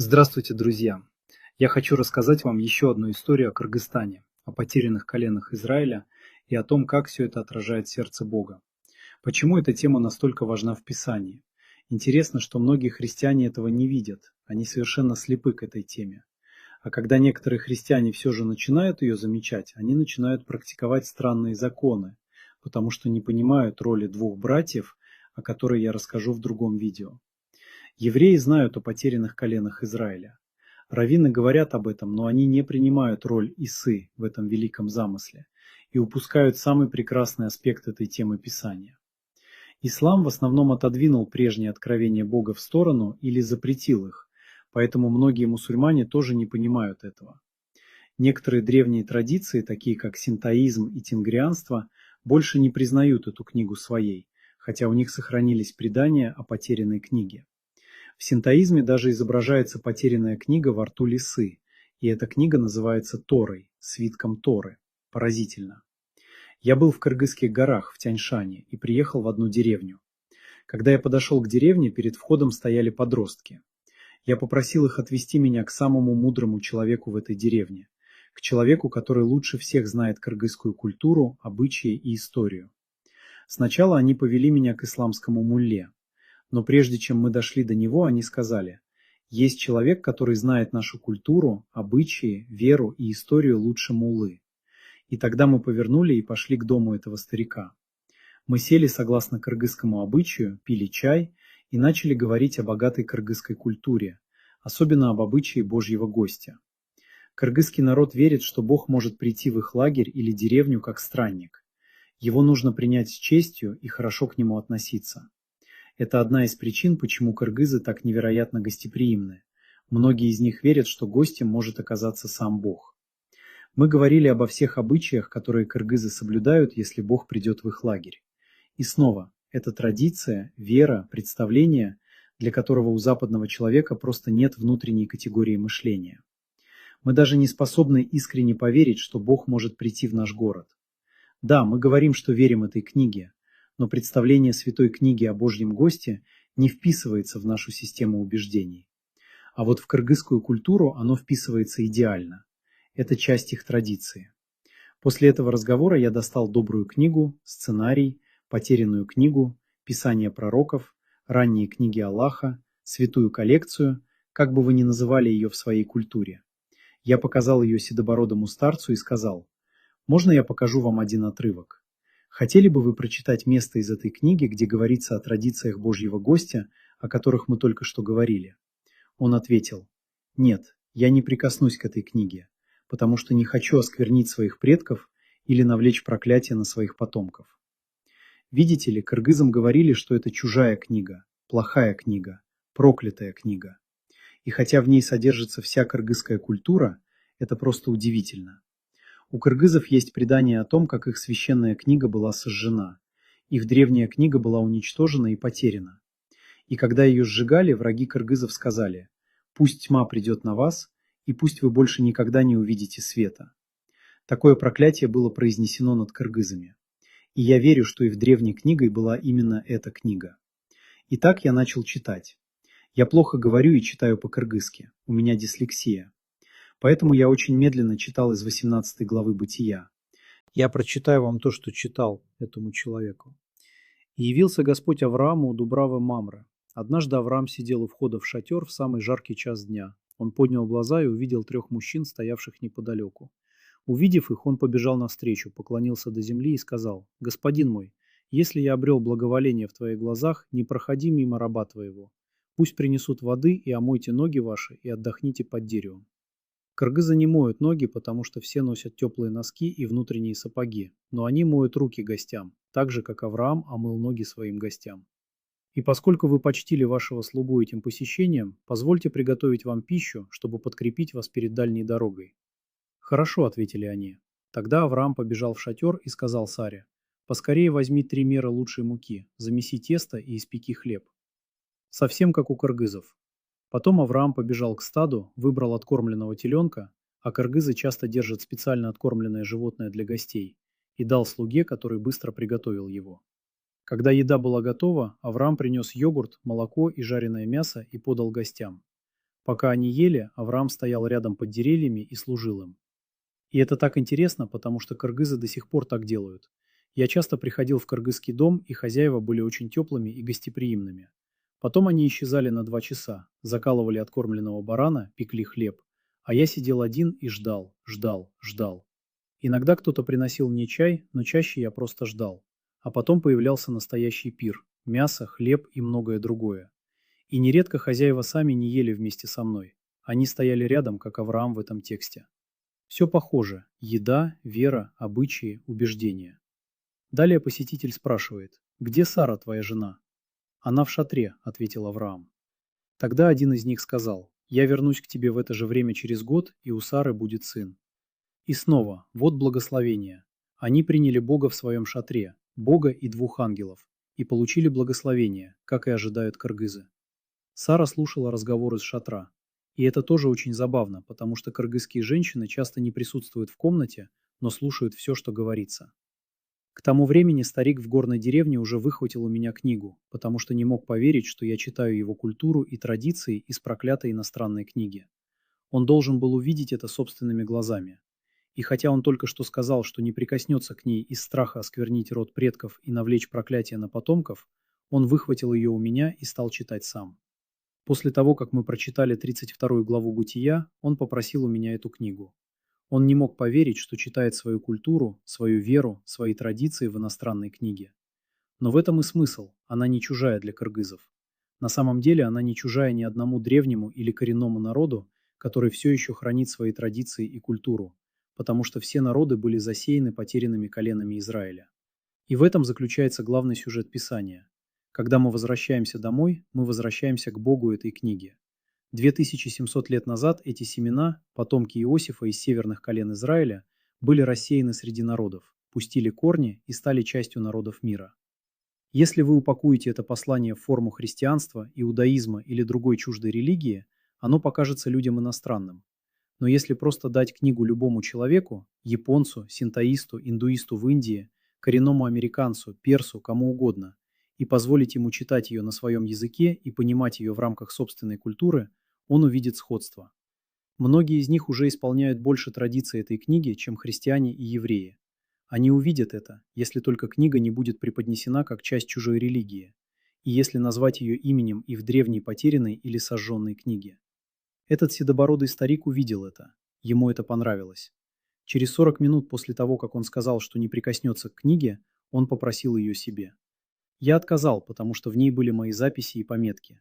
Здравствуйте, друзья! Я хочу рассказать вам еще одну историю о Кыргызстане, о потерянных коленах Израиля и о том, как все это отражает сердце Бога. Почему эта тема настолько важна в Писании? Интересно, что многие христиане этого не видят, они совершенно слепы к этой теме. А когда некоторые христиане все же начинают ее замечать, они начинают практиковать странные законы, потому что не понимают роли двух братьев, о которой я расскажу в другом видео. Евреи знают о потерянных коленах Израиля. Раввины говорят об этом, но они не принимают роль Исы в этом великом замысле и упускают самый прекрасный аспект этой темы Писания. Ислам в основном отодвинул прежние откровения Бога в сторону или запретил их, поэтому многие мусульмане тоже не понимают этого. Некоторые древние традиции, такие как синтоизм и тенгрианство, больше не признают эту книгу своей, хотя у них сохранились предания о потерянной книге. В синтоизме даже изображается потерянная книга во рту лисы, и эта книга называется Торой, свитком Торы. Поразительно. Я был в Кыргызских горах, в Тяньшане, и приехал в одну деревню. Когда я подошел к деревне, перед входом стояли подростки. Я попросил их отвести меня к самому мудрому человеку в этой деревне, к человеку, который лучше всех знает кыргызскую культуру, обычаи и историю. Сначала они повели меня к исламскому мулле. Но прежде чем мы дошли до него, они сказали: есть человек, который знает нашу культуру, обычаи, веру и историю лучше муллы. И тогда мы повернули и пошли к дому этого старика. Мы сели согласно кыргызскому обычаю, пили чай и начали говорить о богатой кыргызской культуре, особенно об обычае Божьего гостя. Кыргызский народ верит, что Бог может прийти в их лагерь или деревню как странник. Его нужно принять с честью и хорошо к нему относиться. Это одна из причин, почему кыргызы так невероятно гостеприимны. Многие из них верят, что гостем может оказаться сам Бог. Мы говорили обо всех обычаях, которые кыргызы соблюдают, если Бог придет в их лагерь. И снова, это традиция, вера, представление, для которого у западного человека просто нет внутренней категории мышления. Мы даже не способны искренне поверить, что Бог может прийти в наш город. Да, мы говорим, что верим этой книге, но представление Святой книги о Божьем госте не вписывается в нашу систему убеждений. А вот в кыргызскую культуру оно вписывается идеально. Это часть их традиции. После этого разговора я достал добрую книгу, сценарий, потерянную книгу, писание пророков, ранние книги Аллаха, святую коллекцию, как бы вы ни называли ее в своей культуре. Я показал ее седобородому старцу и сказал: «Можно я покажу вам один отрывок? Хотели бы вы прочитать место из этой книги, где говорится о традициях Божьего гостя, о которых мы только что говорили?» Он ответил: «Нет, я не прикоснусь к этой книге, потому что не хочу осквернить своих предков или навлечь проклятие на своих потомков». Видите ли, кыргызам говорили, что это чужая книга, плохая книга, проклятая книга. И хотя в ней содержится вся кыргызская культура, это просто удивительно. У кыргызов есть предание о том, как их священная книга была сожжена. Их древняя книга была уничтожена и потеряна. И когда ее сжигали, враги кыргызов сказали: «Пусть тьма придет на вас, и пусть вы больше никогда не увидите света». Такое проклятие было произнесено над кыргызами. И я верю, что и в древней книгой была именно эта книга. Итак, я начал читать. Я плохо говорю и читаю по-кыргызски. У меня дислексия. Поэтому я очень медленно читал из 18 главы Бытия. Я прочитаю вам то, что читал этому человеку. «И явился Господь Аврааму у Дубравы Мамры. Однажды Авраам сидел у входа в шатер в самый жаркий час дня. Он поднял глаза и увидел 3 мужчин, стоявших неподалеку. Увидев их, он побежал навстречу, поклонился до земли и сказал: «Господин мой, если я обрел благоволение в твоих глазах, не проходи мимо раба твоего. Пусть принесут воды и омойте ноги ваши и отдохните под деревом». Кыргызы не моют ноги, потому что все носят теплые носки и внутренние сапоги, но они моют руки гостям, так же, как Авраам омыл ноги своим гостям. И поскольку вы почтили вашего слугу этим посещением, позвольте приготовить вам пищу, чтобы подкрепить вас перед дальней дорогой. «Хорошо», — ответили они. Тогда Авраам побежал в шатер и сказал Саре: «Поскорее возьми 3 меры лучшей муки, замеси тесто и испеки хлеб». Совсем как у кыргызов. Потом Авраам побежал к стаду, выбрал откормленного теленка, а кыргызы часто держат специально откормленное животное для гостей, и дал слуге, который быстро приготовил его. Когда еда была готова, Авраам принес йогурт, молоко и жареное мясо и подал гостям. Пока они ели, Авраам стоял рядом под деревьями и служил им. И это так интересно, потому что кыргызы до сих пор так делают. Я часто приходил в кыргызский дом, и хозяева были очень теплыми и гостеприимными. Потом они исчезали на 2 часа, закалывали откормленного барана, пекли хлеб, а я сидел один и ждал, ждал, ждал. Иногда кто-то приносил мне чай, но чаще я просто ждал. А потом появлялся настоящий пир – мясо, хлеб и многое другое. И нередко хозяева сами не ели вместе со мной. Они стояли рядом, как Авраам в этом тексте. Все похоже – еда, вера, обычаи, убеждения. Далее посетитель спрашивает: «Где Сара, твоя жена?» «Она в шатре», – ответил Авраам. Тогда один из них сказал: «Я вернусь к тебе в это же время через год, и у Сары будет сын». И снова, вот благословение. Они приняли Бога в своем шатре, Бога и 2 ангелов, и получили благословение, как и ожидают кыргызы. Сара слушала разговор из шатра. И это тоже очень забавно, потому что кыргызские женщины часто не присутствуют в комнате, но слушают все, что говорится. К тому времени старик в горной деревне уже выхватил у меня книгу, потому что не мог поверить, что я читаю его культуру и традиции из проклятой иностранной книги. Он должен был увидеть это собственными глазами. И хотя он только что сказал, что не прикоснется к ней из страха осквернить род предков и навлечь проклятие на потомков, он выхватил ее у меня и стал читать сам. После того, как мы прочитали 32 главу Бытия, он попросил у меня эту книгу. Он не мог поверить, что читает свою культуру, свою веру, свои традиции в иностранной книге. Но в этом и смысл, она не чужая для кыргызов. На самом деле она не чужая ни одному древнему или коренному народу, который все еще хранит свои традиции и культуру, потому что все народы были засеяны потерянными коленами Израиля. И в этом заключается главный сюжет Писания. Когда мы возвращаемся домой, мы возвращаемся к Богу этой книги. 2700 лет назад эти семена, потомки Иосифа из северных колен Израиля, были рассеяны среди народов, пустили корни и стали частью народов мира. Если вы упакуете это послание в форму христианства, иудаизма или другой чуждой религии, оно покажется людям иностранным. Но если просто дать книгу любому человеку, японцу, синтоисту, индуисту в Индии, коренному американцу, персу, кому угодно, и позволить ему читать ее на своем языке и понимать ее в рамках собственной культуры, он увидит сходство. Многие из них уже исполняют больше традиций этой книги, чем христиане и евреи. Они увидят это, если только книга не будет преподнесена как часть чужой религии, и если назвать ее именем и в древней потерянной или сожженной книге. Этот седобородый старик увидел это. Ему это понравилось. Через 40 минут после того, как он сказал, что не прикоснется к книге, он попросил ее себе. Я отказал, потому что в ней были мои записи и пометки.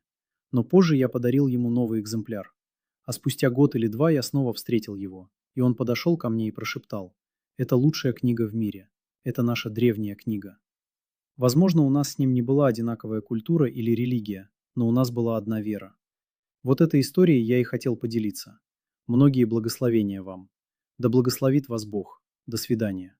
Но позже я подарил ему новый экземпляр. А спустя год или 2 я снова встретил его, и он подошел ко мне и прошептал: «Это лучшая книга в мире. Это наша древняя книга». Возможно, у нас с ним не была одинаковая культура или религия, но у нас была одна вера. Вот этой историей я и хотел поделиться. Многие благословения вам. Да благословит вас Бог. До свидания.